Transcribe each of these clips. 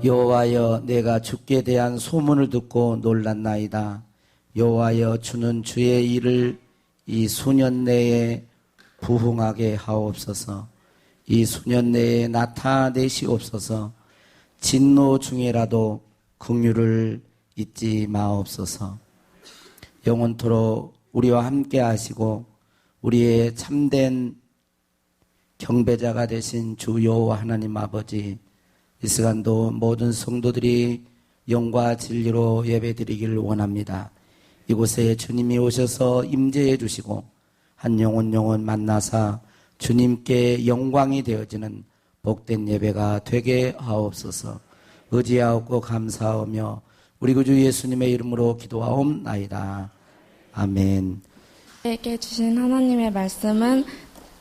여호와여, 내가 주께 대한 소문을 듣고 놀랐나이다. 여호와여, 주는 주의 일을 이 수년 내에 부흥하게 하옵소서. 이 수년 내에 나타내시옵소서. 진노 중에라도 긍휼을 잊지 마옵소서. 영원토록 우리와 함께 하시고 우리의 참된 경배자가 되신 주 여호와 하나님 아버지, 이 시간도 모든 성도들이 영과 진리로 예배드리기를 원합니다. 이곳에 주님이 오셔서 임재해 주시고 한 영혼 만나사 주님께 영광이 되어지는 복된 예배가 되게 하옵소서. 의지하옵고 감사하며 우리 구주 예수님의 이름으로 기도하옵나이다. 아멘. 우리에게 주신 하나님의 말씀은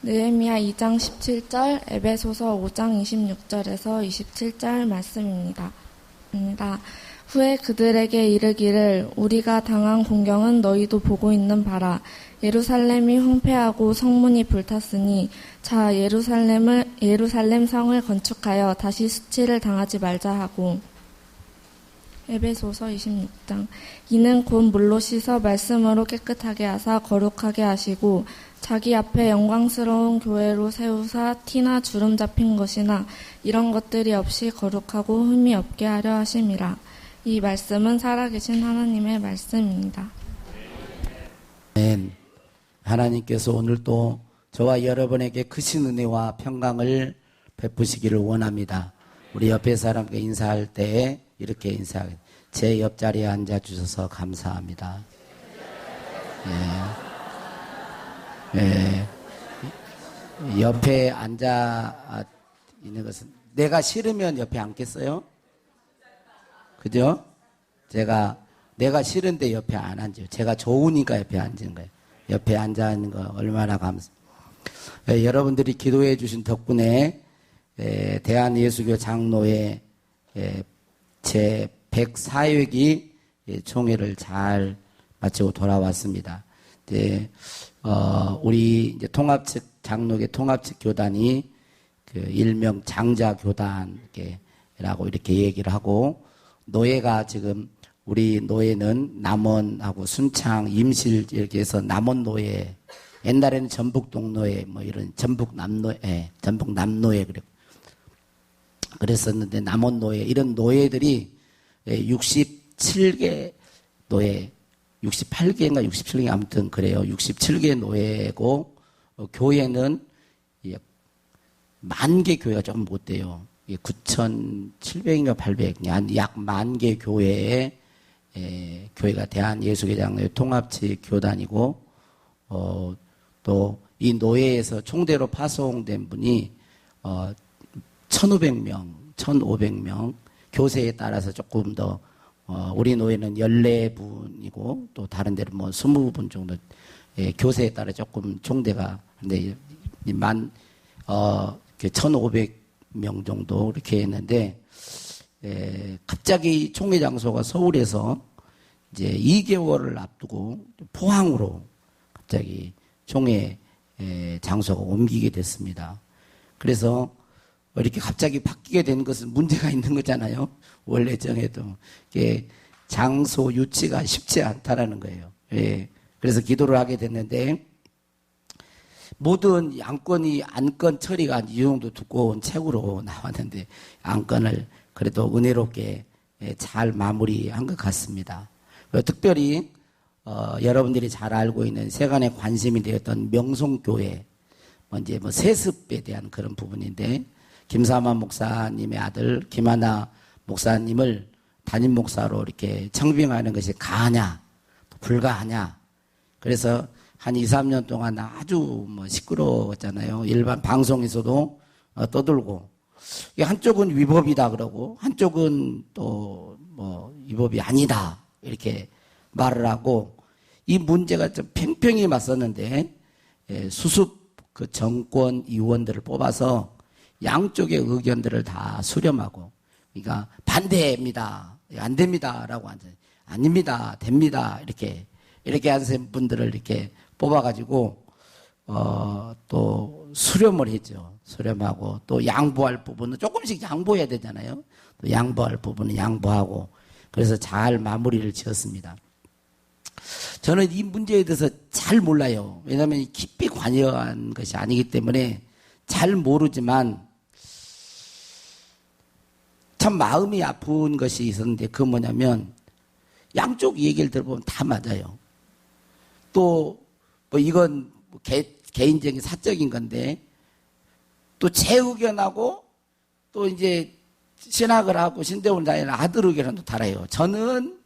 느헤미야 2장 17절, 에베소서 5장 26절에서 27절 말씀입니다. 후에 그들에게 이르기를 우리가 당한 공경은 너희도 보고 있는 바라. 예루살렘이 황폐하고 성문이 불탔으니 자 예루살렘 성을 건축하여 다시 수치를 당하지 말자 하고. 에베소서 26장. 이는 곧 물로 씻어 말씀으로 깨끗하게 하사 거룩하게 하시고 자기 앞에 영광스러운 교회로 세우사 티나 주름 잡힌 것이나 이런 것들이 없이 거룩하고 흠이 없게 하려 하심이라. 이 말씀은 살아계신 하나님의 말씀입니다. 아멘. 하나님께서 오늘 또 저와 여러분에게 크신 은혜와 평강을 베푸시기를 원합니다. 우리 옆에 사람께 인사할 때 이렇게 인사하겠습니다. 제 옆자리에 앉아주셔서 감사합니다. 옆에 앉아 있는 것은 내가 싫으면 옆에 앉겠어요? 그죠? 내가 싫은데 옆에 안 앉아요. 제가 좋으니까 옆에 앉은 거예요. 옆에 앉아 있는 거 얼마나 여러분들이 기도해 주신 덕분에 대한예수교 장로회 제 104회기 총회를 잘 마치고 돌아왔습니다. 우리 이제 장로계 통합측 교단이 그 일명 장자교단이라고 이렇게 얘기를 하고, 노예가 지금 우리 노예는 남원하고 순창, 임실 이렇게 해서 남원 노예, 옛날에는 전북 동노예 뭐 이런 전북 남노예 그랬었는데 남원 노예 이런 노예들이 67개 노예, 68개인가 67개 아무튼 그래요. 67개 노예고 교회는 10,000개 교회가 조금 못 돼요. 9,700인가 800, 약 10,000개 교회에 교회가 대한예수교장로회 통합측 교단이고, 또 이 노예에서 총대로 파송된 분이 1,500명, 교세에 따라서 조금 더 우리 노예는 14분이고 또 다른 데는 뭐 20분 정도 교세에 따라 조금 총대가 근데 1,500명 정도 이렇게 했는데, 갑자기 총회 장소가 서울에서 이제 2개월을 앞두고 포항으로 갑자기 총회 장소가 옮기게 됐습니다. 그래서 이렇게 갑자기 바뀌게 된 것은 문제가 있는 거잖아요. 원래 정해도 이게 장소 유치가 쉽지 않다라는 거예요. 그래서 기도를 하게 됐는데, 모든 안건 처리가 이 정도 두꺼운 책으로 나왔는데 안건을 그래도 은혜롭게 잘 마무리한 것 같습니다. 특별히 여러분들이 잘 알고 있는 세간의 관심이 되었던 명송교회, 이제 세습에 대한 그런 부분인데, 김사만 목사님의 아들 김하나 목사님을 담임 목사로 이렇게 청빙하는 것이 가하냐, 불가하냐. 그래서 한 2, 3년 동안 아주 시끄러웠잖아요. 일반 방송에서도 떠들고, 한쪽은 위법이다 그러고 한쪽은 또 위법이 아니다 이렇게 말을 하고, 이 문제가 좀 팽팽히 맞섰는데 수습 그 정권 의원들을 뽑아서 양쪽의 의견들을 다 수렴하고, 그러니까 반대입니다, 안 됩니다라고 하죠. 아닙니다, 됩니다, 이렇게 하는 분들을 이렇게 뽑아가지고 또 수렴을 했죠. 수렴하고 또 양보할 부분은 조금씩 양보해야 되잖아요. 또 양보할 부분은 양보하고 그래서 잘 마무리를 지었습니다. 저는 이 문제에 대해서 잘 몰라요. 왜냐하면 깊이 관여한 것이 아니기 때문에 잘 모르지만 참 마음이 아픈 것이 있었는데 그건 뭐냐면 양쪽 얘기를 들어보면 다 맞아요. 또 뭐 이건 개인적인 사적인 건데 또 제 의견하고 또 이제 신학을 하고 신대원 다니는 아들 의견도 달라요. 저는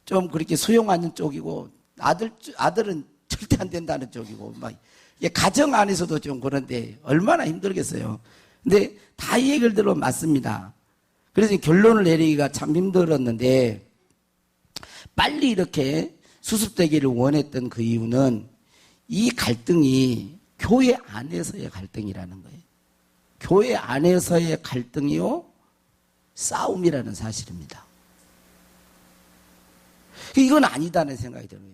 좀 그렇게 수용하는 쪽이고 아들은 절대 안 된다는 쪽이고 막 가정 안에서도 좀 그런데 얼마나 힘들겠어요. 근데 다 이 얘기를 들으면 맞습니다. 그래서 결론을 내리기가 참 힘들었는데 빨리 이렇게 수습되기를 원했던 그 이유는 이 갈등이 교회 안에서의 갈등이라는 거예요. 교회 안에서의 갈등이요 싸움이라는 사실입니다. 이건 아니다는 생각이 들어요.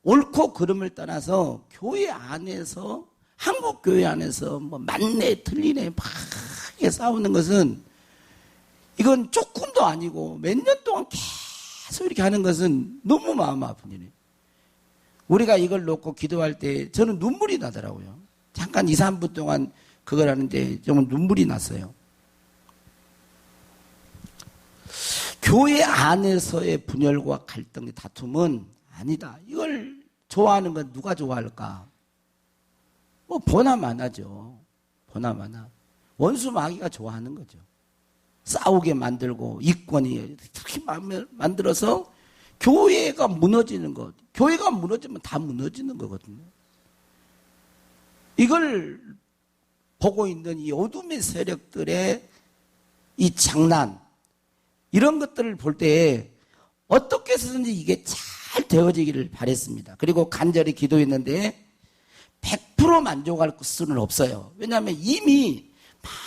옳고 그름을 떠나서 교회 안에서 한국 교회 안에서 뭐 맞네 틀리네 막 싸우는 것은 이건 조금도 아니고 몇 년 동안 계속 이렇게 하는 것은 너무 마음 아픈 일이에요. 우리가 이걸 놓고 기도할 때 저는 눈물이 나더라고요. 잠깐 2, 3분 동안 그걸 하는데 정말 눈물이 났어요. 교회 안에서의 분열과 갈등의 다툼은 아니다. 이걸 좋아하는 건 누가 좋아할까? 뭐 보나마나죠. 보나마나. 원수 마귀가 좋아하는 거죠. 싸우게 만들고 이권이 특히 만들어서 교회가 무너지는 것. 교회가 무너지면 다 무너지는 거거든요. 이걸 보고 있는 이 어둠의 세력들의 이 장난 이런 것들을 볼 때 어떻게 해서든지 이게 잘 되어지기를 바랬습니다. 그리고 간절히 기도했는데 100% 만족할 수는 없어요. 왜냐하면 이미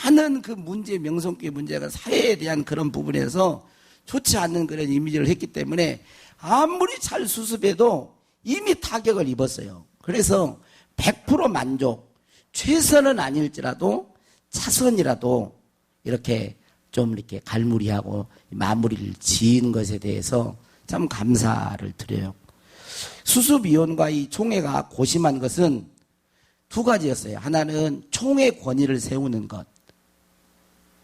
많은 그 문제, 명성교회 문제가 사회에 대한 그런 부분에서 좋지 않는 그런 이미지를 했기 때문에 아무리 잘 수습해도 이미 타격을 입었어요. 그래서 100% 만족, 최선은 아닐지라도 차선이라도 이렇게 좀 이렇게 갈무리하고 마무리를 지은 것에 대해서 참 감사를 드려요. 수습위원과 이 총회가 고심한 것은 두 가지였어요. 하나는 총회 권위를 세우는 것.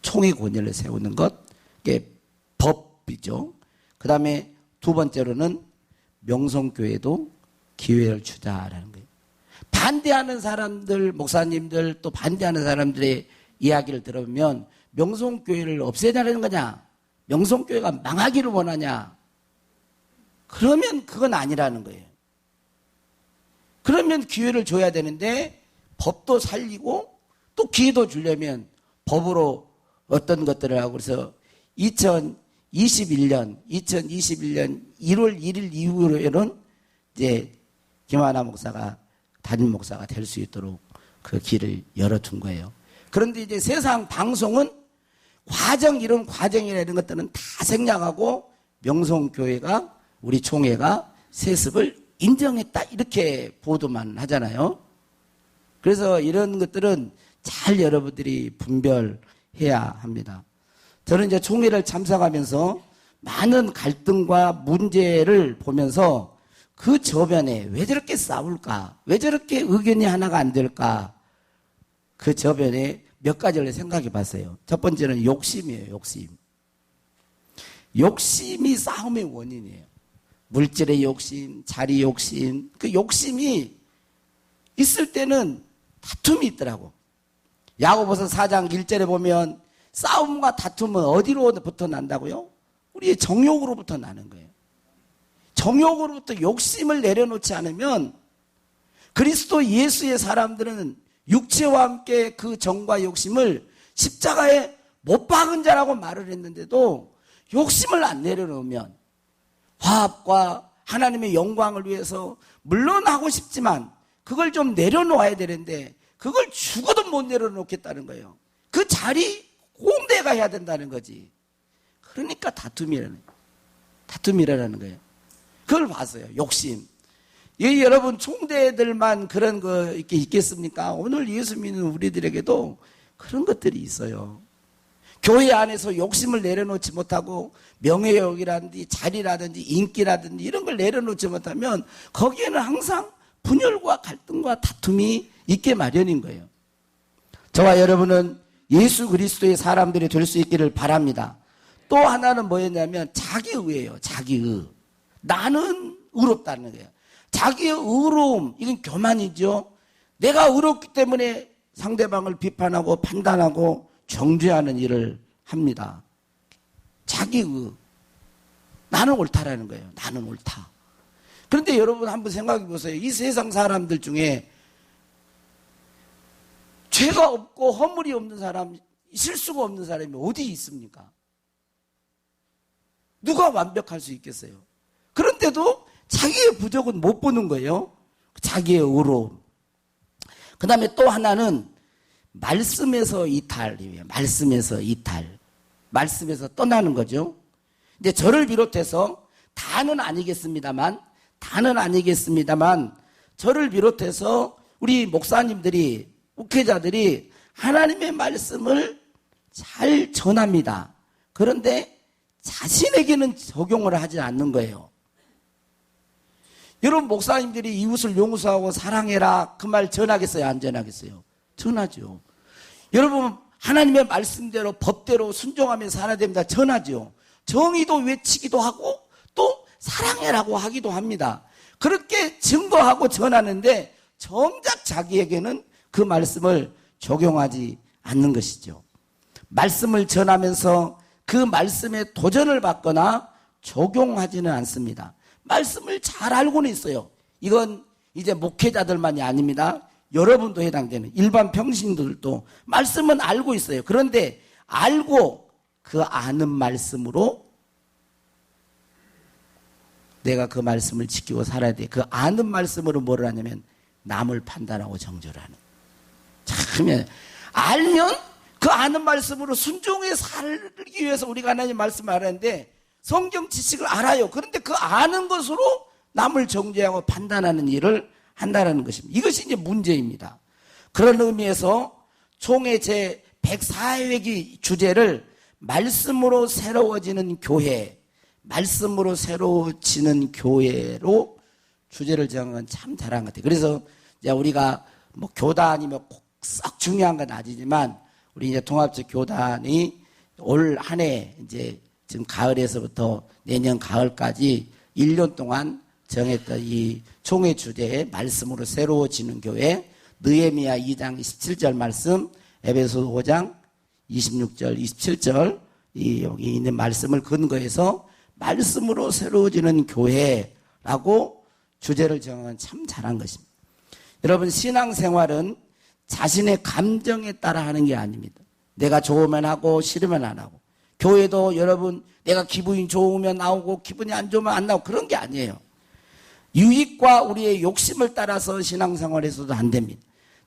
총회 권위를 세우는 것. 이게 법이죠. 그 다음에 두 번째로는 명성교회도 기회를 주자라는 거예요. 반대하는 사람들, 목사님들 또 반대하는 사람들의 이야기를 들어보면 명성교회를 없애자는 거냐? 명성교회가 망하기를 원하냐? 그러면 그건 아니라는 거예요. 그러면 기회를 줘야 되는데 법도 살리고 또 기회도 주려면 법으로 어떤 것들을 하고 그래서 2021년 1월 1일 이후로는 이제 김하나 목사가 담임 목사가 될 수 있도록 그 길을 열어둔 거예요. 그런데 이제 세상 방송은 이런 과정이라는 것들은 다 생략하고 명성교회가 우리 총회가 세습을 인정했다 이렇게 보도만 하잖아요. 그래서 이런 것들은 잘 여러분들이 분별해야 합니다. 저는 이제 총회를 참석하면서 많은 갈등과 문제를 보면서 그 저변에 왜 저렇게 싸울까? 왜 저렇게 의견이 하나가 안 될까? 그 저변에 몇 가지를 생각해 봤어요. 첫 번째는 욕심이에요, 욕심. 욕심이 싸움의 원인이에요. 물질의 욕심, 자리 욕심. 그 욕심이 있을 때는 다툼이 있더라고. 야고보서 4장 1절에 보면 싸움과 다툼은 어디로부터 난다고요? 우리의 정욕으로부터 나는 거예요. 정욕으로부터 욕심을 내려놓지 않으면 그리스도 예수의 사람들은 육체와 함께 그 정과 욕심을 십자가에 못 박은 자라고 말을 했는데도 욕심을 안 내려놓으면 화합과 하나님의 영광을 위해서 물론 하고 싶지만 그걸 좀 내려놓아야 되는데 그걸 죽어도 못 내려놓겠다는 거예요. 그 자리 공대가 해야 된다는 거지. 그러니까 다툼이라는 거예요. 그걸 봤어요. 욕심. 여러분 총대들만 그런 거 이렇게 있겠습니까? 오늘 예수 믿는 우리들에게도 그런 것들이 있어요. 교회 안에서 욕심을 내려놓지 못하고 명예욕이라든지 자리라든지 인기라든지 이런 걸 내려놓지 못하면 거기에는 항상 분열과 갈등과 다툼이 있게 마련인 거예요. 저와 여러분은 예수 그리스도의 사람들이 될 수 있기를 바랍니다. 또 하나는 뭐였냐면 자기의예요. 자기의. 나는 의롭다는 거예요. 자기의 의로움, 이건 교만이죠. 내가 의롭기 때문에 상대방을 비판하고 판단하고 정죄하는 일을 합니다. 자기의. 나는 옳다라는 거예요. 나는 옳다. 그런데 여러분 한번 생각해 보세요. 이 세상 사람들 중에 죄가 없고 허물이 없는 사람, 실수가 없는 사람이 어디 있습니까? 누가 완벽할 수 있겠어요? 그런데도 자기의 부족은 못 보는 거예요. 자기의 의로움. 그 다음에 또 하나는 말씀에서 이탈이에요. 말씀에서 이탈. 말씀에서 떠나는 거죠. 이제 저를 비롯해서 다는 아니겠습니다만 저를 비롯해서 우리 목사님들이, 목회자들이 하나님의 말씀을 잘 전합니다. 그런데 자신에게는 적용을 하지 않는 거예요. 여러분 목사님들이 이웃을 용서하고 사랑해라 그 말 전하겠어요? 안 전하겠어요? 전하죠. 여러분 하나님의 말씀대로 법대로 순종하며 살아야 됩니다. 전하죠. 정의도 외치기도 하고 또 사랑해라고 하기도 합니다. 그렇게 증거하고 전하는데 정작 자기에게는 그 말씀을 적용하지 않는 것이죠. 말씀을 전하면서 그 말씀에 도전을 받거나 적용하지는 않습니다. 말씀을 잘 알고는 있어요. 이건 이제 목회자들만이 아닙니다. 여러분도 해당되는 일반 평신들도 말씀은 알고 있어요. 그런데 알고 그 아는 말씀으로 내가 그 말씀을 지키고 살아야 돼. 그 아는 말씀으로 뭐를 하냐면 남을 판단하고 정죄를 하는. 참, 알면 그 아는 말씀으로 순종해 살기 위해서 우리가 하나님 말씀을 알았는데 성경 지식을 알아요. 그런데 그 아는 것으로 남을 정죄하고 판단하는 일을 한다는 것입니다. 이것이 이제 문제입니다. 그런 의미에서 총회 제 104회기 주제를 말씀으로 새로워지는 교회, 말씀으로 새로워지는 교회로 주제를 정한 건 참 잘한 것 같아요. 그래서 이제 우리가 뭐 교단이 뭐 썩 중요한 건 아니지만 우리 이제 통합적 교단이 올 한 해 이제 지금 가을에서부터 내년 가을까지 1년 동안 정했던 이 총회 주제에 말씀으로 새로워지는 교회, 느헤미야 2장 17절 말씀, 에베소 5장 26절, 27절 여기 있는 말씀을 근거해서 말씀으로 새로워지는 교회라고 주제를 정한 참 잘한 것입니다. 여러분 신앙생활은 자신의 감정에 따라 하는 게 아닙니다. 내가 좋으면 하고 싫으면 안 하고. 교회도 여러분 내가 기분이 좋으면 나오고 기분이 안 좋으면 안 나오고 그런 게 아니에요. 유익과 우리의 욕심을 따라서 신앙생활에서도 안 됩니다.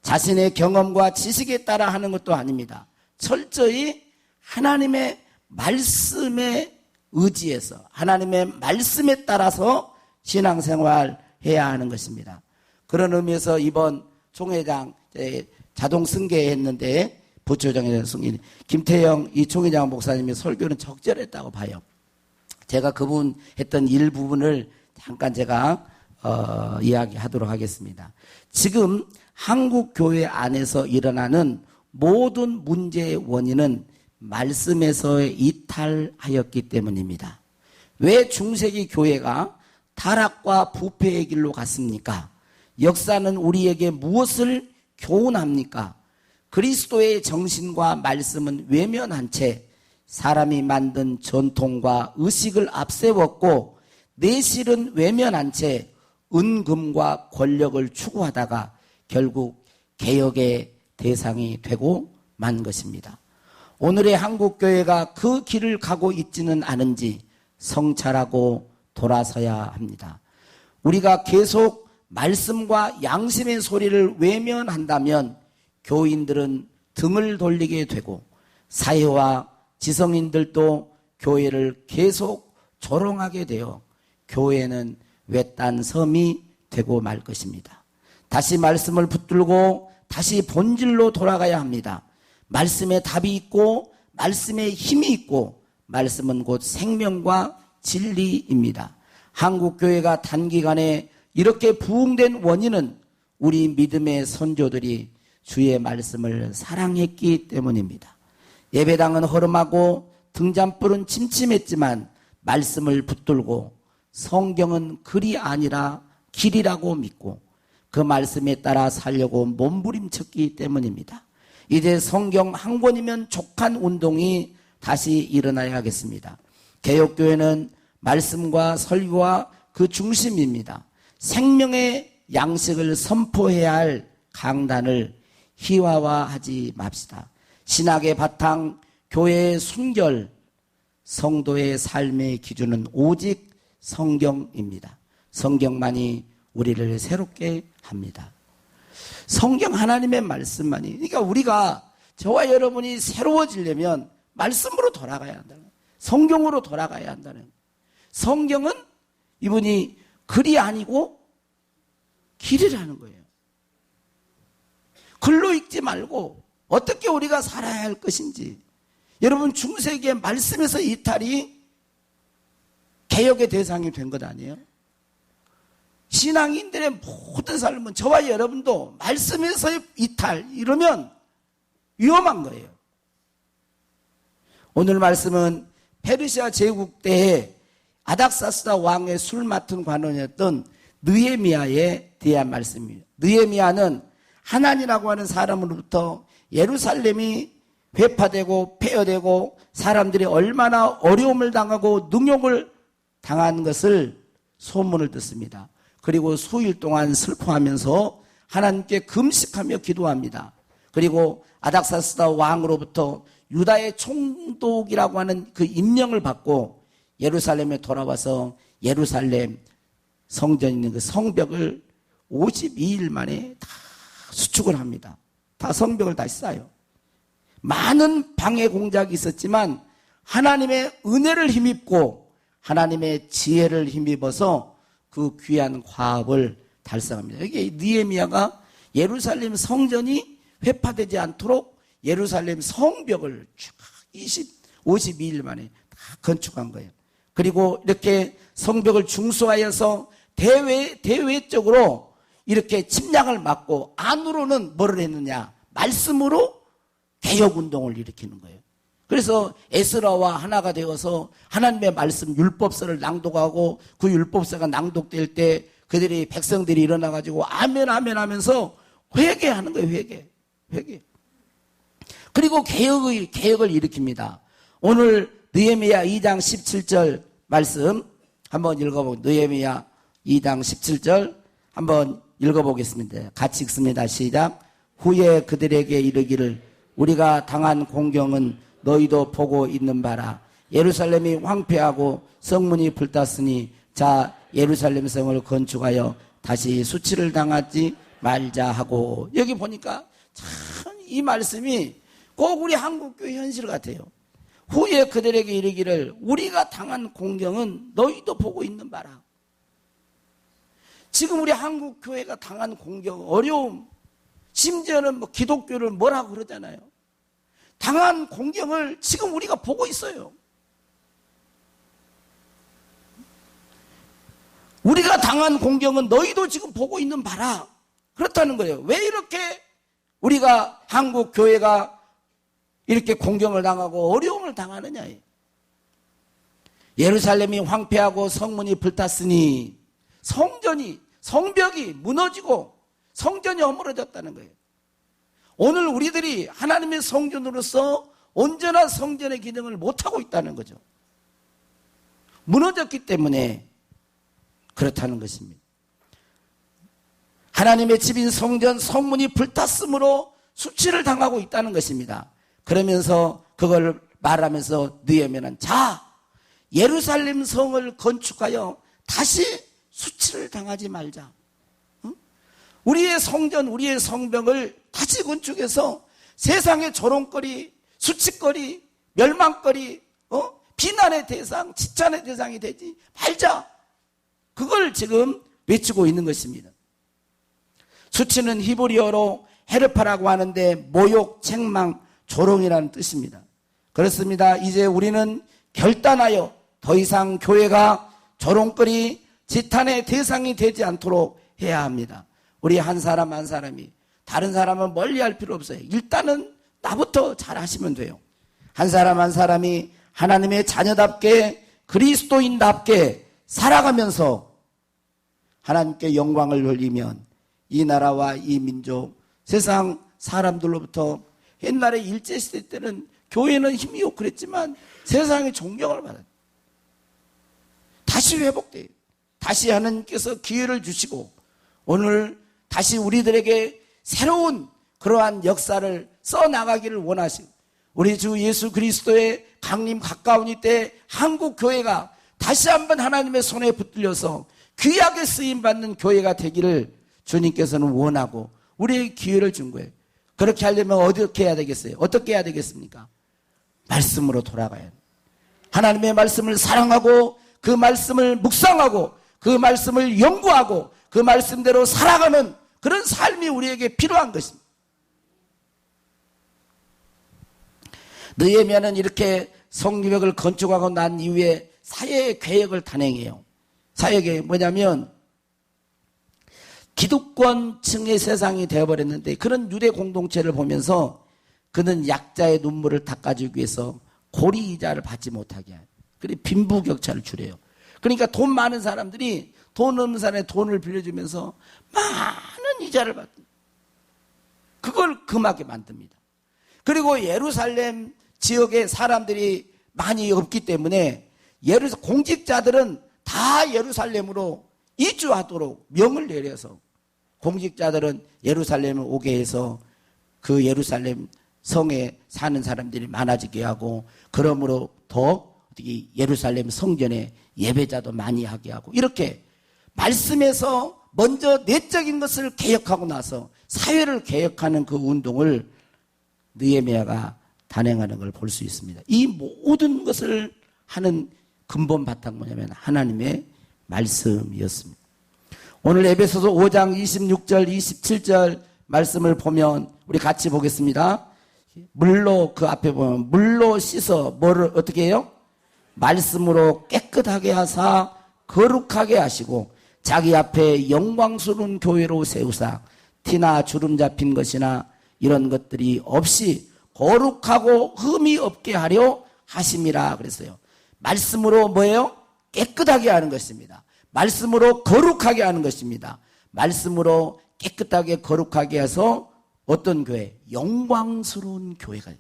자신의 경험과 지식에 따라 하는 것도 아닙니다. 철저히 하나님의 말씀에 의지해서 하나님의 말씀에 따라서 신앙생활 해야 하는 것입니다. 그런 의미에서 이번 총회장 자동 승계했는데 부처장에 승인 김태영 이 총회장 목사님의 설교는 적절했다고 봐요. 제가 그분 했던 일부분을 잠깐 제가 이야기하도록 하겠습니다. 지금 한국 교회 안에서 일어나는 모든 문제의 원인은 말씀에서의 이탈하였기 때문입니다. 왜 중세기 교회가 타락과 부패의 길로 갔습니까? 역사는 우리에게 무엇을 교훈합니까? 그리스도의 정신과 말씀은 외면한 채 사람이 만든 전통과 의식을 앞세웠고 내실은 외면한 채 은금과 권력을 추구하다가 결국 개혁의 대상이 되고 만 것입니다. 오늘의 한국교회가 그 길을 가고 있지는 않은지 성찰하고 돌아서야 합니다. 우리가 계속 말씀과 양심의 소리를 외면한다면 교인들은 등을 돌리게 되고 사회와 지성인들도 교회를 계속 조롱하게 되어 교회는 외딴 섬이 되고 말 것입니다. 다시 말씀을 붙들고 다시 본질로 돌아가야 합니다. 말씀에 답이 있고 말씀에 힘이 있고 말씀은 곧 생명과 진리입니다. 한국교회가 단기간에 이렇게 부흥된 원인은 우리 믿음의 선조들이 주의 말씀을 사랑했기 때문입니다. 예배당은 허름하고 등잔불은 침침했지만 말씀을 붙들고 성경은 글이 아니라 길이라고 믿고 그 말씀에 따라 살려고 몸부림쳤기 때문입니다. 이제 성경 한 권이면 족한 운동이 다시 일어나야겠습니다. 개혁교회는 말씀과 설교와 그 중심입니다. 생명의 양식을 선포해야 할 강단을 희화화하지 맙시다. 신학의 바탕, 교회의 순결, 성도의 삶의 기준은 오직 성경입니다. 성경만이 우리를 새롭게 합니다. 성경 하나님의 말씀만이, 그러니까 우리가, 저와 여러분이 새로워지려면 말씀으로 돌아가야 한다는 거예요. 성경으로 돌아가야 한다는 거예요. 성경은 이분이 글이 아니고 길이라는 거예요. 글로 읽지 말고 어떻게 우리가 살아야 할 것인지. 여러분, 중세기의 말씀에서 이탈이 개혁의 대상이 된 것 아니에요? 신앙인들의 모든 삶은, 저와 여러분도 말씀에서의 이탈, 이러면 위험한 거예요. 오늘 말씀은 페르시아 제국 때에 아닥사스다 왕의 술 맡은 관원이었던 느헤미야에 대한 말씀입니다. 느헤미야는 하난이라고 하는 사람으로부터 예루살렘이 회파되고 폐허되고 사람들이 얼마나 어려움을 당하고 능욕을 당한 것을 소문을 듣습니다. 그리고 수일 동안 슬퍼하면서 하나님께 금식하며 기도합니다. 그리고 아닥사스다 왕으로부터 유다의 총독이라고 하는 그 임명을 받고 예루살렘에 돌아와서 예루살렘 성전에 있는 그 성벽을 52일 만에 다 수축을 합니다. 다 성벽을 다시 쌓아요. 많은 방해 공작이 있었지만 하나님의 은혜를 힘입고 하나님의 지혜를 힘입어서 그 귀한 과업을 달성합니다. 이게 느헤미야가 예루살렘 성전이 회파되지 않도록 예루살렘 성벽을 쭉 52일 만에 다 건축한 거예요. 그리고 이렇게 성벽을 중수하여서 대외적으로 이렇게 침략을 막고 안으로는 뭐를 했느냐? 말씀으로 개혁운동을 일으키는 거예요. 그래서 에스라와 하나가 되어서 하나님의 말씀 율법서를 낭독하고 그 율법서가 낭독될 때 그들이 백성들이 일어나가지고 아멘 아멘 하면서 회개하는 거예요. 회개. 그리고 개혁을 일으킵니다. 오늘 느헤미야 2장 17절 말씀 한번 읽어보고, 느헤미야 2장 17절 한번 읽어보겠습니다. 같이 읽습니다. 시작. 후에 그들에게 이르기를 우리가 당한 공경은 너희도 보고 있는 바라. 예루살렘이 황폐하고 성문이 불탔으니 자 예루살렘 성을 건축하여 다시 수치를 당하지 말자 하고. 여기 보니까 참 이 말씀이 꼭 우리 한국교회 현실 같아요. 후에 그들에게 이르기를 우리가 당한 공경은 너희도 보고 있는 바라. 지금 우리 한국교회가 당한 공경, 어려움, 심지어는 뭐 기독교를 뭐라고 그러잖아요. 당한 공경을 지금 우리가 보고 있어요. 우리가 당한 공경은 너희도 지금 보고 있는 바라. 그렇다는 거예요. 왜 이렇게 우리가 한국 교회가 이렇게 공경을 당하고 어려움을 당하느냐. 예루살렘이 황폐하고 성문이 불탔으니 성벽이 무너지고 성전이 허물어졌다는 거예요. 오늘 우리들이 하나님의 성전으로서 온전한 성전의 기능을 못하고 있다는 거죠. 무너졌기 때문에 그렇다는 것입니다. 하나님의 집인 성전, 성문이 불탔으므로 수치를 당하고 있다는 것입니다. 그러면서 그걸 말하면서 느헤미야는 자 예루살렘 성을 건축하여 다시 수치를 당하지 말자. 우리의 성전, 우리의 성벽을 다시 건축해서 세상의 조롱거리, 수치거리, 멸망거리, 비난의 대상, 지찬의 대상이 되지 말자. 그걸 지금 외치고 있는 것입니다. 수치는 히브리어로 헤르파라고 하는데 모욕, 책망, 조롱이라는 뜻입니다. 그렇습니다. 이제 우리는 결단하여 더 이상 교회가 조롱거리, 지탄의 대상이 되지 않도록 해야 합니다. 우리 한 사람 한 사람이 다른 사람은 멀리 할 필요 없어요. 일단은 나부터 잘 하시면 돼요. 한 사람 한 사람이 하나님의 자녀답게 그리스도인답게 살아가면서 하나님께 영광을 돌리면 이 나라와 이 민족, 세상 사람들로부터 옛날에 일제시대 때는 교회는 힘이 없고 그랬지만 세상의 존경을 받아요. 다시 회복돼요. 다시 하나님께서 기회를 주시고 오늘 다시 우리들에게 새로운 그러한 역사를 써나가기를 원하시고 우리 주 예수 그리스도의 강림 가까운 이때 한국 교회가 다시 한번 하나님의 손에 붙들려서 귀하게 쓰임받는 교회가 되기를 주님께서는 원하고 우리에게 기회를 준 거예요. 그렇게 하려면 어떻게 해야 되겠어요? 어떻게 해야 되겠습니까? 말씀으로 돌아가야 해요. 하나님의 말씀을 사랑하고 그 말씀을 묵상하고 그 말씀을 연구하고 그 말씀대로 살아가는 그런 삶이 우리에게 필요한 것입니다. 느헤미야는 이렇게 성벽을 건축하고 난 이후에 사회 개혁을 단행해요. 사회 개혁이 뭐냐면 기득권층의 세상이 되어버렸는데 그런 유대 공동체를 보면서 그는 약자의 눈물을 닦아주기 위해서 고리이자를 받지 못하게 해요. 그리고 빈부격차를 줄여요. 그러니까 돈 많은 사람들이 돈 없는 사람의 돈을 빌려주면서 많은 이자를 받습니다. 그걸 금하게 만듭니다. 그리고 예루살렘 지역에 사람들이 많이 없기 때문에 공직자들은 다 예루살렘으로 이주하도록 명을 내려서 공직자들은 예루살렘을 오게 해서 그 예루살렘 성에 사는 사람들이 많아지게 하고 그러므로 더 예루살렘 성전에 예배자도 많이 하게 하고 이렇게 말씀에서 먼저 내적인 것을 개혁하고 나서 사회를 개혁하는 그 운동을 느헤미야가 단행하는 걸 볼 수 있습니다. 이 모든 것을 하는 근본 바탕 뭐냐면 하나님의 말씀이었습니다. 오늘 에베소서 5장 26절 27절 말씀을 보면 우리 같이 보겠습니다. 물로 그 앞에 보면 물로 씻어 뭐를 어떻게 해요? 말씀으로 깨끗하게 하사 거룩하게 하시고 자기 앞에 영광스러운 교회로 세우사 티나 주름 잡힌 것이나 이런 것들이 없이 거룩하고 흠이 없게 하려 하심이라 그랬어요. 말씀으로 뭐예요? 깨끗하게 하는 것입니다. 말씀으로 거룩하게 하는 것입니다. 말씀으로 깨끗하게 거룩하게 해서 어떤 교회? 영광스러운 교회가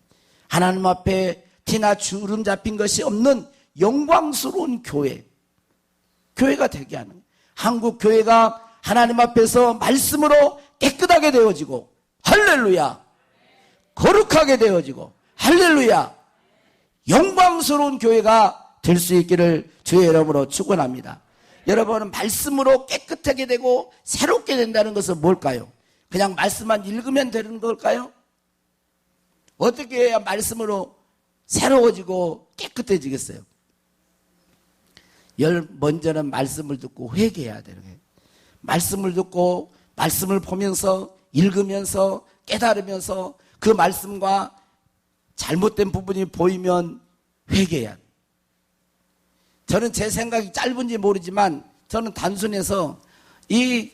하나님 앞에 티나 주름 잡힌 것이 없는 영광스러운 교회가 되게 하는 거예요. 한국 교회가 하나님 앞에서 말씀으로 깨끗하게 되어지고 할렐루야 거룩하게 되어지고 할렐루야 영광스러운 교회가 될 수 있기를 주의 이름으로 축원합니다. 여러분은 말씀으로 깨끗하게 되고 새롭게 된다는 것은 뭘까요? 그냥 말씀만 읽으면 되는 걸까요? 어떻게 해야 말씀으로 새로워지고 깨끗해지겠어요? 먼저는 말씀을 듣고 회개해야 되는 거예요. 말씀을 듣고 말씀을 보면서 읽으면서 깨달으면서 그 말씀과 잘못된 부분이 보이면 회개해야 돼요. 저는 제 생각이 짧은지 모르지만 저는 단순해서 이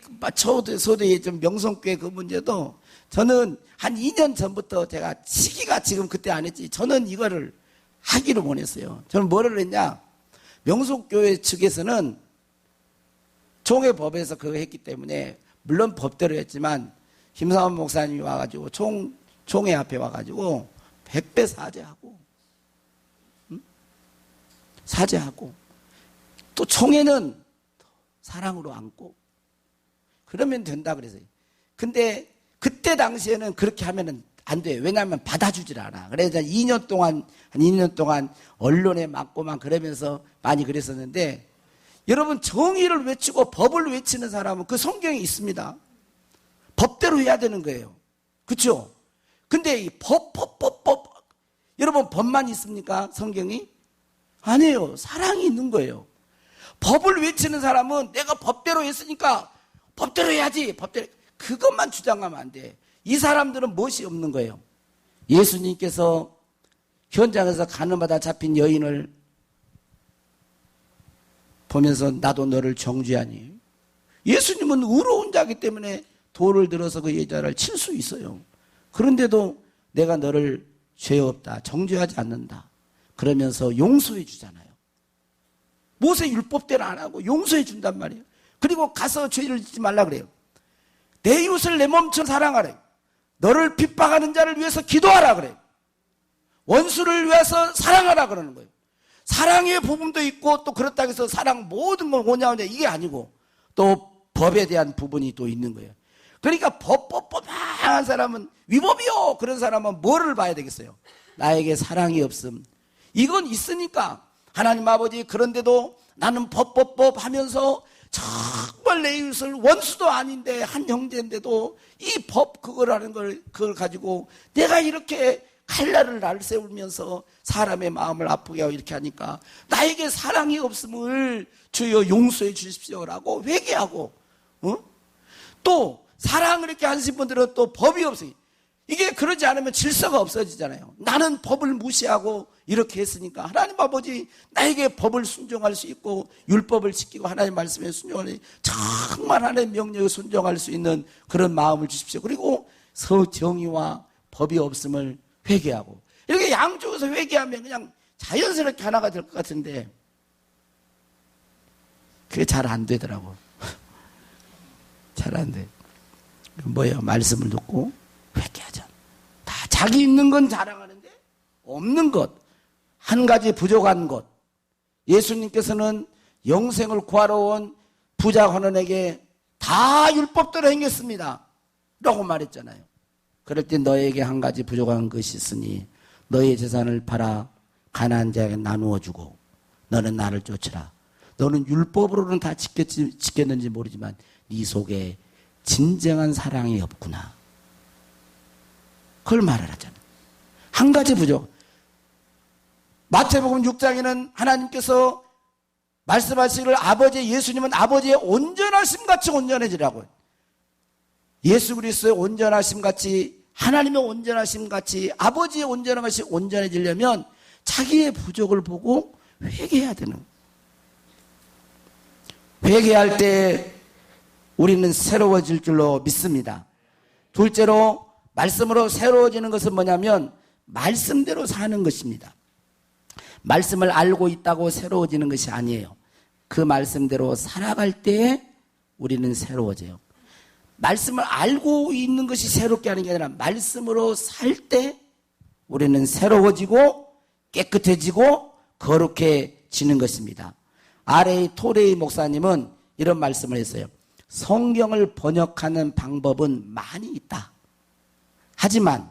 소대의 좀 명성교회 그 문제도 저는 한 2년 전부터 제가 시기가 지금 그때 안 했지 저는 이거를 하기를 원했어요. 저는 뭐를 했냐 명성교회 측에서는 총회법에서 그거 했기 때문에 물론 법대로 했지만 김사원 목사님이 와가지고 총회 앞에 와가지고 100배 사죄하고 사죄하고 또 총회는 사랑으로 안고 그러면 된다 그래서요. 근데 그때 당시에는 그렇게 하면은 안 돼요. 왜냐하면 받아주질 않아. 그래서 2년 동안 언론에 맞고만 그러면서 많이 그랬었는데 여러분 정의를 외치고 법을 외치는 사람은 그 성경에 있습니다. 법대로 해야 되는 거예요. 그렇죠? 근데 이 법 여러분 법만 있습니까? 성경이? 아니에요. 사랑이 있는 거예요. 법을 외치는 사람은 내가 법대로 했으니까 법대로 해야지. 법대로 그것만 주장하면 안 돼. 이 사람들은 무엇이 없는 거예요? 예수님께서 현장에서 가늠하다 잡힌 여인을 보면서 나도 너를 정죄하니. 예수님은 의로운 자이기 때문에 돌을 들어서 그 여자를 칠 수 있어요. 그런데도 내가 너를 죄 없다, 정죄하지 않는다 그러면서 용서해 주잖아요. 모세 율법대로 안 하고 용서해 준단 말이에요. 그리고 가서 죄를 짓지 말라 그래요. 내 이웃을 내 몸처럼 사랑하래요. 너를 핍박하는 자를 위해서 기도하라 그래요. 원수를 위해서 사랑하라 그러는 거예요. 사랑의 부분도 있고 또 그렇다고 해서 사랑 모든 걸 오냐오냐 이게 아니고 또 법에 대한 부분이 또 있는 거예요. 그러니까 법법법한 사람은 위법이요. 그런 사람은 뭐를 봐야 되겠어요? 나에게 사랑이 없음. 이건 있으니까 하나님 아버지 그런데도 나는 법법법 하면서 정말 내 이웃을 원수도 아닌데 한 형제인데도 이 법 그거라는 그걸 가지고 내가 이렇게 칼날을 날 세우면서 사람의 마음을 아프게 하고 이렇게 하니까 나에게 사랑이 없음을 주여 용서해 주십시오라고 회개하고 또 사랑을 이렇게 하신 분들은 또 법이 없어요. 이게 그러지 않으면 질서가 없어지잖아요. 나는 법을 무시하고 이렇게 했으니까 하나님 아버지 나에게 법을 순종할 수 있고 율법을 지키고 하나님 말씀에 순종하니 정말 하나님 명령에 순종할 수 있는 그런 마음을 주십시오. 그리고 정의와 법이 없음을 회개하고 이렇게 양쪽에서 회개하면 그냥 자연스럽게 하나가 될 것 같은데 그게 잘 안 되더라고. 잘 안 돼. 뭐예요? 말씀을 듣고 회개하자. 다 자기 있는 건 자랑하는데 없는 것, 한 가지 부족한 것. 예수님께서는 영생을 구하러 온 부자 환원에게 다 율법대로 행했습니다 라고 말했잖아요. 그럴 때 너에게 한 가지 부족한 것이 있으니 너의 재산을 팔아 가난한 자에게 나누어 주고 너는 나를 쫓으라. 너는 율법으로는 다 지켰는지 모르지만 네 속에 진정한 사랑이 없구나. 그걸 말을 하잖아요. 한 가지 부족. 마태복음 6장에는 하나님께서 말씀하시기를 아버지 예수님은 아버지의 온전하심 같이 온전해지라고요. 예수 그리스도의 온전하심 같이 하나님의 온전하심 같이 아버지의 온전한 것이 온전해지려면 자기의 부족을 보고 회개해야 되는 거예요. 회개할 때 우리는 새로워질 줄로 믿습니다. 둘째로 말씀으로 새로워지는 것은 뭐냐면 말씀대로 사는 것입니다. 말씀을 알고 있다고 새로워지는 것이 아니에요. 그 말씀대로 살아갈 때 우리는 새로워져요. 말씀을 알고 있는 것이 새롭게 하는 게 아니라 말씀으로 살 때 우리는 새로워지고 깨끗해지고 거룩해지는 것입니다. R.A. 토레이 목사님은 이런 말씀을 했어요. 성경을 번역하는 방법은 많이 있다. 하지만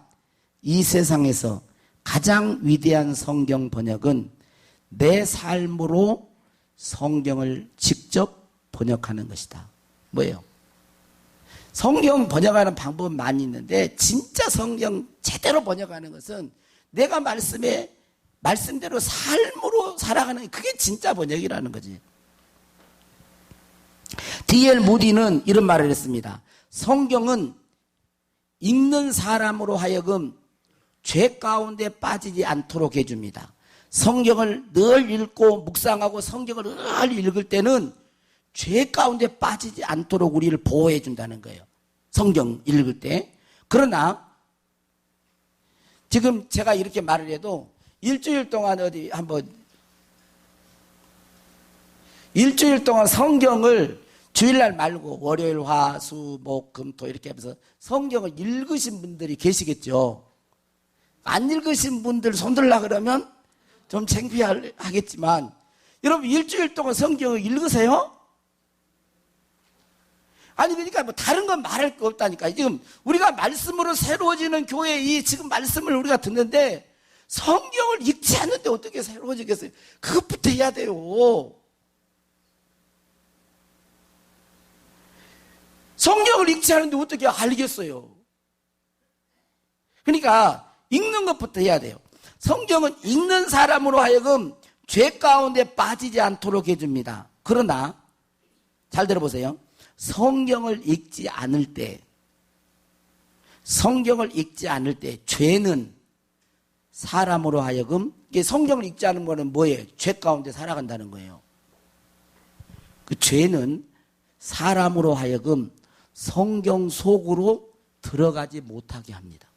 이 세상에서 가장 위대한 성경 번역은 내 삶으로 성경을 직접 번역하는 것이다. 뭐예요? 성경 번역하는 방법은 많이 있는데 진짜 성경 제대로 번역하는 것은 내가 말씀대로 삶으로 살아가는 그게 진짜 번역이라는 거지. D.L. 무디는 이런 말을 했습니다. 성경은 읽는 사람으로 하여금 죄 가운데 빠지지 않도록 해줍니다. 성경을 늘 읽고 묵상하고 성경을 늘 읽을 때는 죄 가운데 빠지지 않도록 우리를 보호해 준다는 거예요. 성경 읽을 때. 그러나 지금 제가 이렇게 말을 해도 일주일 동안 일주일 동안 성경을 주일날 말고 월요일, 화, 수, 목, 금, 토 이렇게 하면서 성경을 읽으신 분들이 계시겠죠. 안 읽으신 분들 손들라 그러면 좀 창피하겠지만 여러분 일주일 동안 성경을 읽으세요? 아니 그러니까 뭐 다른 건 말할 거 없다니까. 지금 우리가 말씀으로 새로워지는 교회 이 지금 말씀을 우리가 듣는데 성경을 읽지 않는데 어떻게 새로워지겠어요? 그것부터 해야 돼요. 성경을 읽지 않는데 어떻게 알겠어요? 그러니까 읽는 것부터 해야 돼요. 성경은 읽는 사람으로 하여금 죄 가운데 빠지지 않도록 해줍니다. 그러나 잘 들어보세요. 성경을 읽지 않을 때 죄는 사람으로 하여금, 이게 성경을 읽지 않은 거는 뭐예요? 죄 가운데 살아간다는 거예요. 그 죄는 사람으로 하여금 성경 속으로 들어가지 못하게 합니다.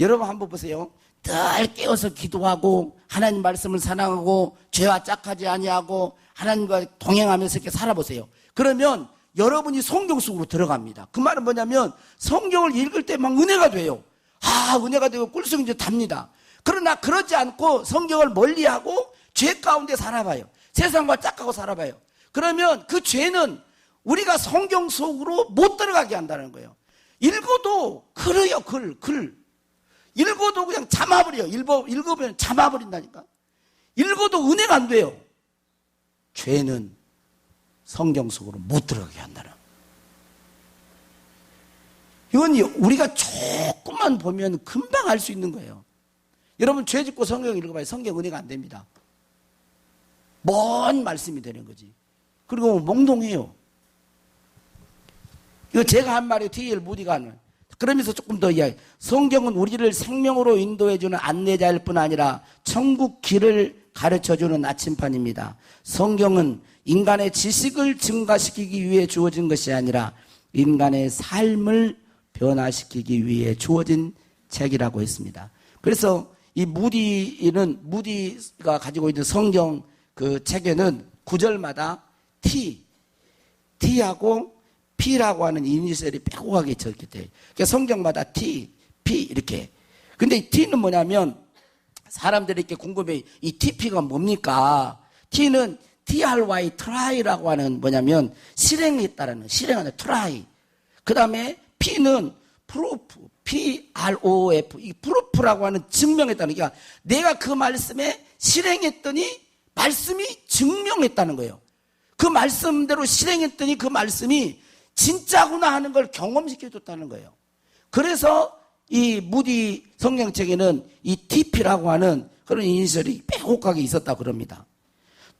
여러분 한번 보세요. 늘 깨어서 기도하고 하나님 말씀을 사랑하고 죄와 짝하지 아니하고 하나님과 동행하면서 이렇게 살아보세요. 그러면 여러분이 성경 속으로 들어갑니다. 그 말은 뭐냐면 성경을 읽을 때 막 은혜가 돼요. 은혜가 되고 꿀성이 이제 답니다. 그러나 그러지 않고 성경을 멀리하고 죄 가운데 살아봐요. 세상과 짝하고 살아봐요. 그러면 그 죄는 우리가 성경 속으로 못 들어가게 한다는 거예요. 읽어도 글이요, 글. 읽어도 그냥 잠아버려요. 읽으면 잠아버린다니까. 읽어도 은혜가 안 돼요. 죄는 성경 속으로 못 들어가게 한다는 거예요. 이건 우리가 조금만 보면 금방 알 수 있는 거예요. 여러분 죄 짓고 성경 읽어봐요. 성경 은혜가 안 됩니다. 먼 말씀이 되는 거지. 그리고 몽롱해요. 이거 제가 한 말이 T.L. 무디가 하는. 그러면서 조금 더 이야기. 성경은 우리를 생명으로 인도해주는 안내자일 뿐 아니라 천국 길을 가르쳐주는 나침판입니다. 성경은 인간의 지식을 증가시키기 위해 주어진 것이 아니라 인간의 삶을 변화시키기 위해 주어진 책이라고 했습니다. 그래서 이 무디가 가지고 있는 성경 그 책에는 구절마다 T하고 P라고 하는 이니셜이 빼곡하게 적게 돼요. 그러니까 성경마다 T, P 이렇게. 근데 이 T는 뭐냐면 사람들이 이렇게 궁금해. 이 TP가 뭡니까? T는 TRY, try라고 하는 뭐냐면 실행하는 try. 그 다음에 P는 proof, PROF. 이 proof라고 하는 증명했다는 게 내가 그 말씀에 실행했더니 말씀이 증명했다는 거예요. 그 말씀대로 실행했더니 그 말씀이 진짜구나 하는 걸 경험시켜줬다는 거예요. 그래서 이 무디 성경책에는 이 TP라고 하는 그런 이니셜이 빼곡하게 있었다고 그럽니다.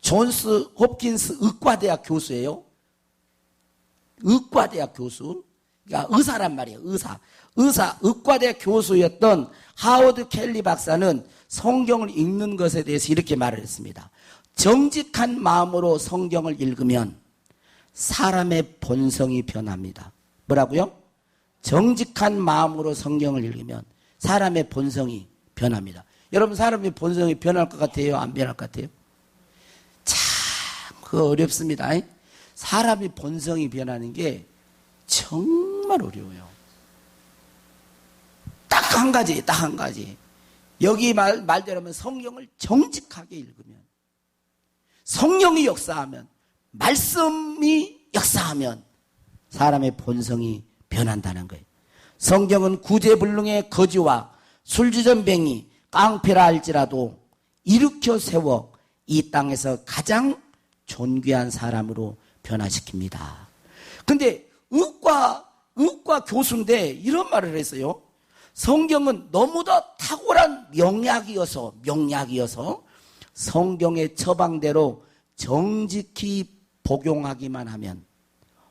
존스 홉킨스 의과대학 교수예요. 의과대학 교수. 그러니까 의사란 말이에요. 의과대학 교수였던 하워드 켈리 박사는 성경을 읽는 것에 대해서 이렇게 말을 했습니다. 정직한 마음으로 성경을 읽으면 사람의 본성이 변합니다. 뭐라고요? 정직한 마음으로 성경을 읽으면 사람의 본성이 변합니다. 여러분 사람의 본성이 변할 것 같아요? 안 변할 것 같아요? 참 그거 어렵습니다. 사람의 본성이 변하는 게 정말 어려워요. 딱 한 가지. 여기 말대로 하면 성경을 정직하게 읽으면, 성령이 역사하면, 말씀이 역사하면 사람의 본성이 변한다는 거예요. 성경은 구제불능의 거지와 술주전뱅이 깡패라 할지라도 일으켜 세워 이 땅에서 가장 존귀한 사람으로 변화시킵니다. 근데 의과 교수인데 이런 말을 했어요. 성경은 너무도 탁월한 명약이어서 성경의 처방대로 정직히 복용하기만 하면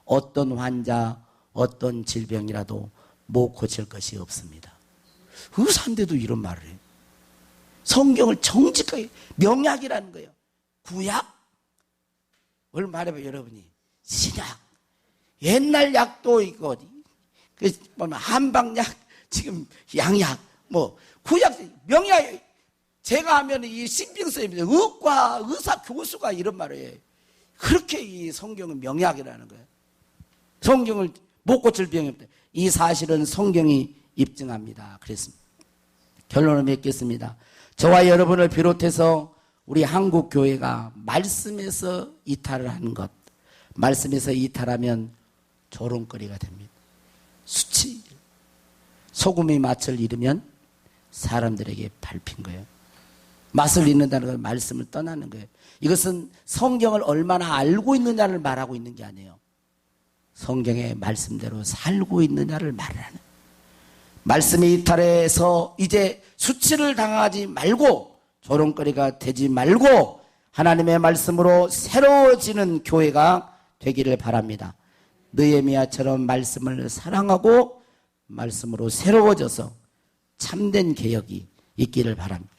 어떤 환자, 어떤 질병이라도 못 고칠 것이 없습니다. 의사인데도 이런 말을 해요. 성경을 정직하게, 명약이라는 거예요. 구약? 뭘 말해봐요, 여러분이. 신약. 옛날 약도 있고, 한방약, 지금 양약, 구약, 명약. 제가 하면 이 신빙성입니다. 의사 교수가 이런 말을 해요. 그렇게 이 성경은 명약이라는 거예요. 성경을 못 고칠 병이 없다. 이 사실은 성경이 입증합니다. 그랬습니다. 결론을 맺겠습니다. 저와 여러분을 비롯해서 우리 한국 교회가 말씀에서 이탈을 하는 것, 말씀에서 이탈하면 조롱거리가 됩니다. 수치, 소금의 맛을 잃으면 사람들에게 밟힌 거예요. 맛을 잃는다는 건 말씀을 떠나는 거예요. 이것은 성경을 얼마나 알고 있느냐를 말하고 있는 게 아니에요. 성경의 말씀대로 살고 있느냐를 말하는. 말씀이 이탈해서 이제 수치를 당하지 말고 조롱거리가 되지 말고 하나님의 말씀으로 새로워지는 교회가 되기를 바랍니다. 느헤미야처럼 말씀을 사랑하고 말씀으로 새로워져서 참된 개혁이 있기를 바랍니다.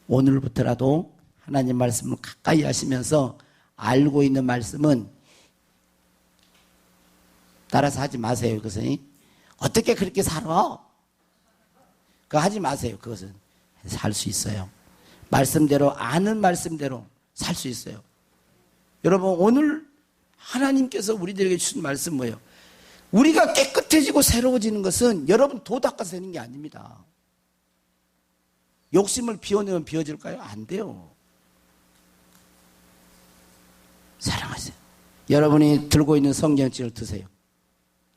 오늘부터라도 하나님 말씀을 가까이 하시면서 알고 있는 말씀은 따라서 하지 마세요. 그것은 어떻게 그렇게 살아? 그거 하지 마세요. 그것은 살 수 있어요. 말씀대로 아는 말씀대로 살 수 있어요. 여러분 오늘 하나님께서 우리들에게 주신 말씀 뭐예요? 우리가 깨끗해지고 새로워지는 것은 여러분 도 닦아서 되는 게 아닙니다. 욕심을 비워내면 비워질까요? 안 돼요. 사랑하세요. 여러분이 들고 있는 성경책을 드세요.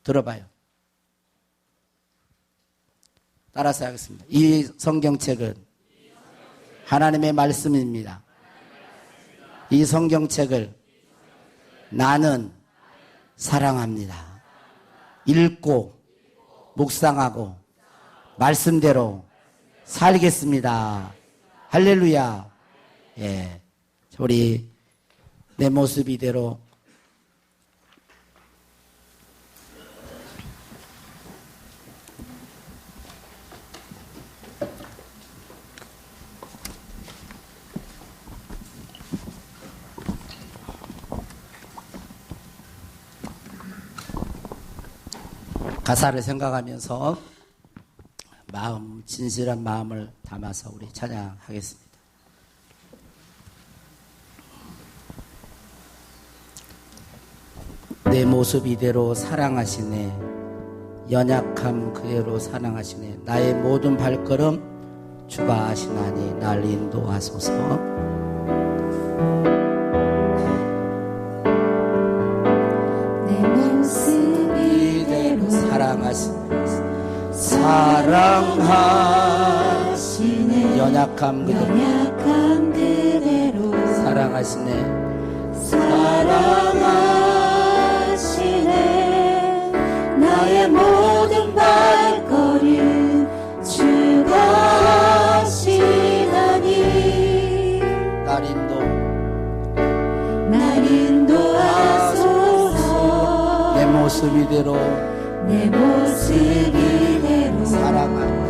들어봐요. 따라서 하겠습니다. 이 성경책은 하나님의 말씀입니다. 이 성경책을 나는 사랑합니다. 읽고 묵상하고 말씀대로 살겠습니다. 할렐루야. 예, 우리 내 모습 이대로 가사를 생각하면서 진실한 마음을 담아서 우리 찬양하겠습니다. 내 모습 이대로 사랑하시네. 연약함 그대로 사랑하시네. 나의 모든 발걸음 주가 아시나니 날 인도하소서. 내 모습 이대로 사랑하시네. 연약함 그대로 사랑하시네. 나의 모든 발걸음 주가 아시나니 날 인도하소서. 내 모습 이대로 사랑하시네.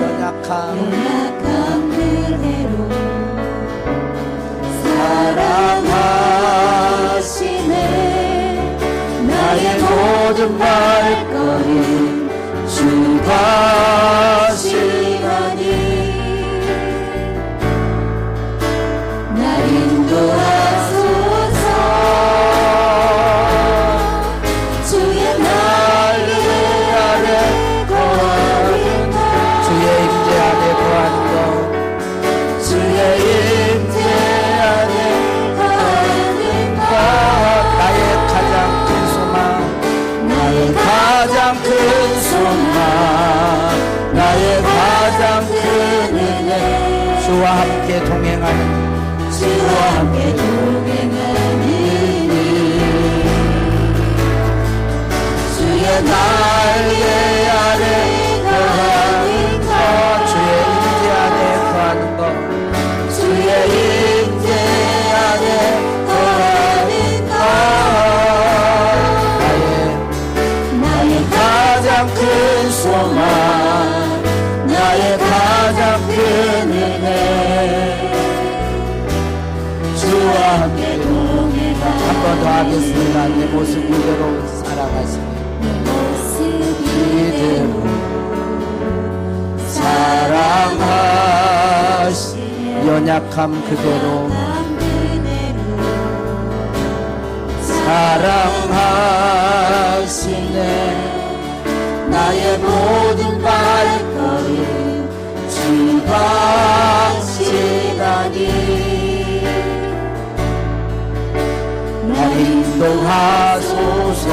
연약함 그대로 사랑하시네. 나의 모든 발걸음 주가 아시나니 날 인도하소서. 주의 날개 아래 거하는 것, 주의 임재 안에 거하는 것, 주의 임재 안에 거하는 것, 나의 가장 큰 소망, 나의 가장 큰 소망, 나의 가장 큰 은혜, 주와 함께 동행하는 주와 함께 동행하는 주의 날개 아래 거하는 것, 주의 임재 안에 거하는 것, 주의 임재 안에 거하는 것, 나의 가장 큰 소망, 나의 가장 큰 은혜, 주와 함께 동행하는 한 번 더 하겠습니다. 내 모습 그대로 사랑하시네. 내 모습 이대로 사랑하시네. 연약함 그대로 사랑하시네. 나의 모든 발걸음 주가 아시나니 날 인도하소서.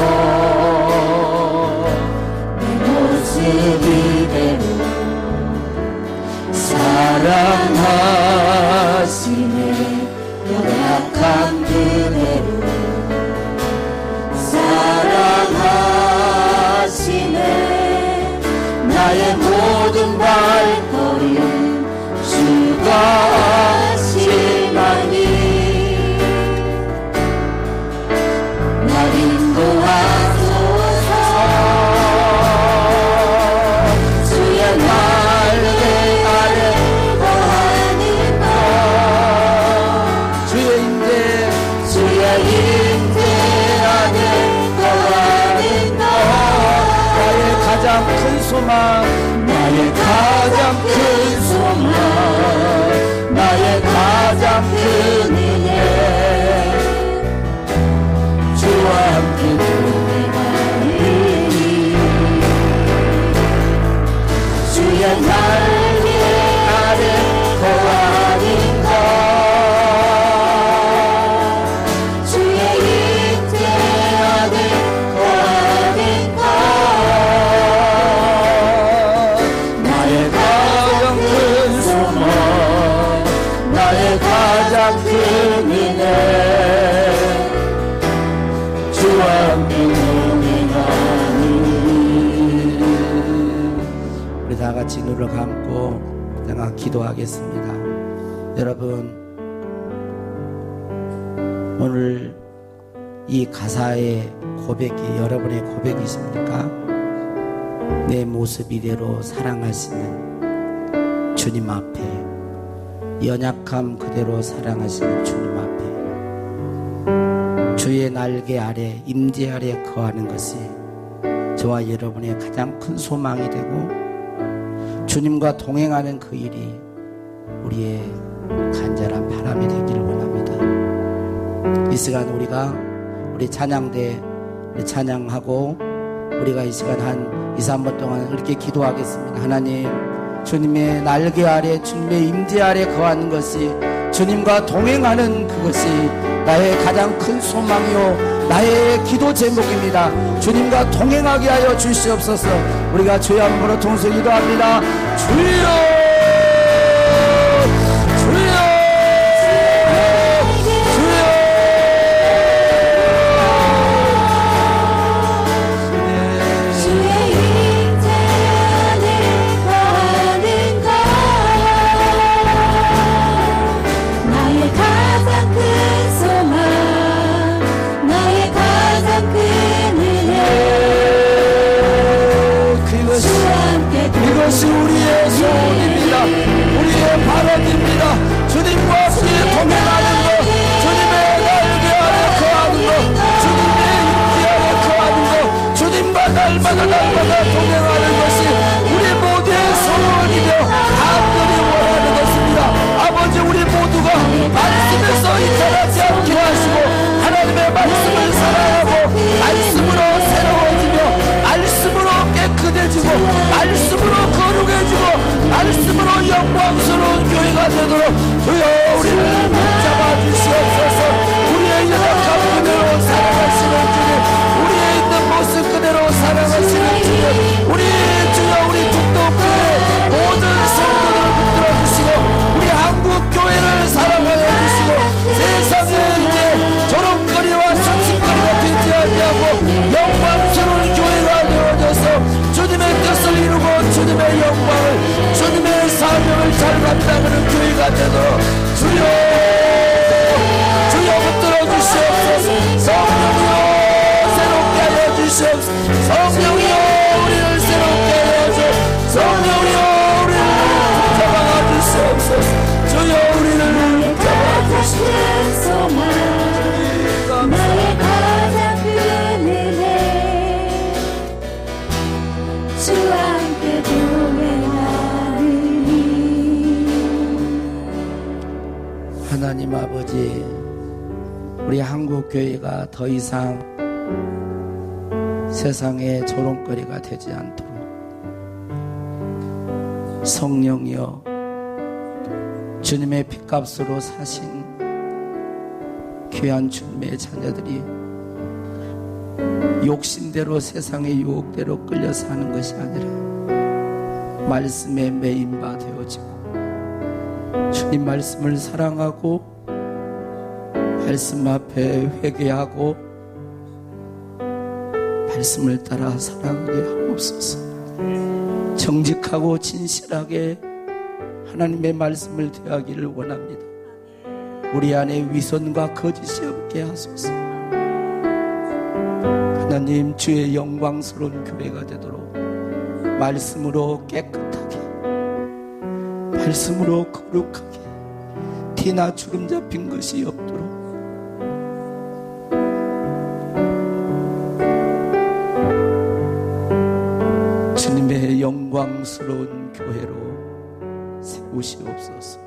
내 모습 이대로 사랑하시네. 연약한 그대로 사랑하시네. 나의 모든 발걸음 주가 아시나니 날 인도하소서. 큰 은혜 주와 함께 동행하니. 우리 다 같이 눈을 감고 내가 기도하겠습니다. 여러분, 오늘 이 가사의 고백이 여러분의 고백이십니까? 내 모습 이대로 사랑하시는 주님 앞에, 연약함 그대로 사랑하시는 주님 앞에, 주의 날개 아래, 임재 아래 거하는 것이 저와 여러분의 가장 큰 소망이 되고, 주님과 동행하는 그 일이 우리의 간절한 바람이 되기를 원합니다. 이 시간 우리 찬양대 우리 찬양하고 우리가 이 시간 한 2, 3분 동안 이렇게 기도하겠습니다. 하나님, 주님의 날개 아래, 주님의 임재 아래 거하는 것이, 주님과 동행하는 그것이 나의 가장 큰 소망이요 나의 기도 제목입니다. 주님과 동행하게 하여 주시옵소서. 우리가 주의 한번으로 동서 기도합니다. 주여, 이것이 우리의 소원입니다. 우리의 바람입니다. 주님과 함께 동행하는 것, 주님의 날개 아래 거하는 것, 주님의 임재 아래 거하는 것, 주님과 날마다 동행하는 것이 우리 모두의 소원이며 하나님이 원하는 것입니다. 아버지, 우리 모두가 말씀에서 이탈하지 않게 하시고 하나님의 말씀을 사랑하고 말씀으로 새로워지며 말씀으로 깨끗해지고 말씀으로 거룩해지고 말씀으로 영광스러운 교회가 되도록 주여 우리를 붙잡아 주시옵소서. 우리의 연약함 그대로 사랑하시는 주님, 우리의 있는 모습 그대로 사랑하시는 주님, 우리 주여 우리 북도교회 모든 성도들을 붙들어 주시고 우리 한국교회를 사랑하여 주시고 세상에 이제 조롱거리와 수치거리가 되지 아니하고 영광스러운 교회가 되어져서 주님의 뜻을 이루고 주님의 영광을, 주님의 사명을 잘 감당하는 교회가 되도록 주여 붙들어 주시옵소서. 성령이여 새롭게 하여 주시옵소서. 성령이여 우리를 새롭게 하여 주시옵소서. 성령이여 우리를 붙잡아 주시옵소서. 주여 우리를 붙잡아 주시옵소서. 나의 가장 큰 은혜 주와 함께 동행하니. 하나님 아버지, 우리 한국교회가 더 이상 세상의 조롱거리가 되지 않도록 성령이여 주님의 핏값으로 사신 귀한 주님의 자녀들이 욕심대로 세상의 유혹대로 끌려 사는 것이 아니라 말씀에 매인바 되어지고 주님 말씀을 사랑하고 말씀 앞에 회개하고 말씀을 따라 살아가게 하옵소서. 정직하고 진실하게 하나님의 말씀을 대하기를 원합니다. 우리 안에 위선과 거짓이 없게 하소서. 하나님, 주의 영광스러운 교회가 되도록 말씀으로 깨끗하게, 말씀으로 거룩하게, 티나 주름 잡힌 것이 없도록 주님의 영광스러운 교회로 세우시옵소서.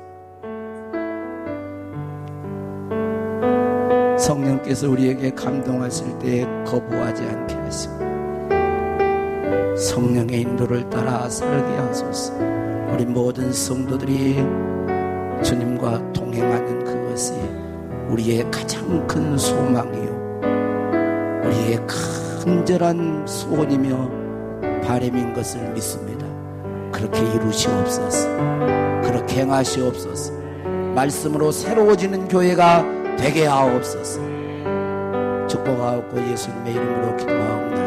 성령께서 우리에게 감동하실 때 거부하지 않게 하시고 성령의 인도를 따라 살게 하소서. 우리 모든 성도들이 주님과 동행하는 그것이 우리의 가장 큰 소망이요 우리의 간절한 소원이며 바람인 것을 믿습니다. 그렇게 이루시옵소서. 그렇게 행하시옵소서. 말씀으로 새로워지는 교회가 되게 하옵소서. 축복하옵고 예수님의 이름으로 기도하옵나이다.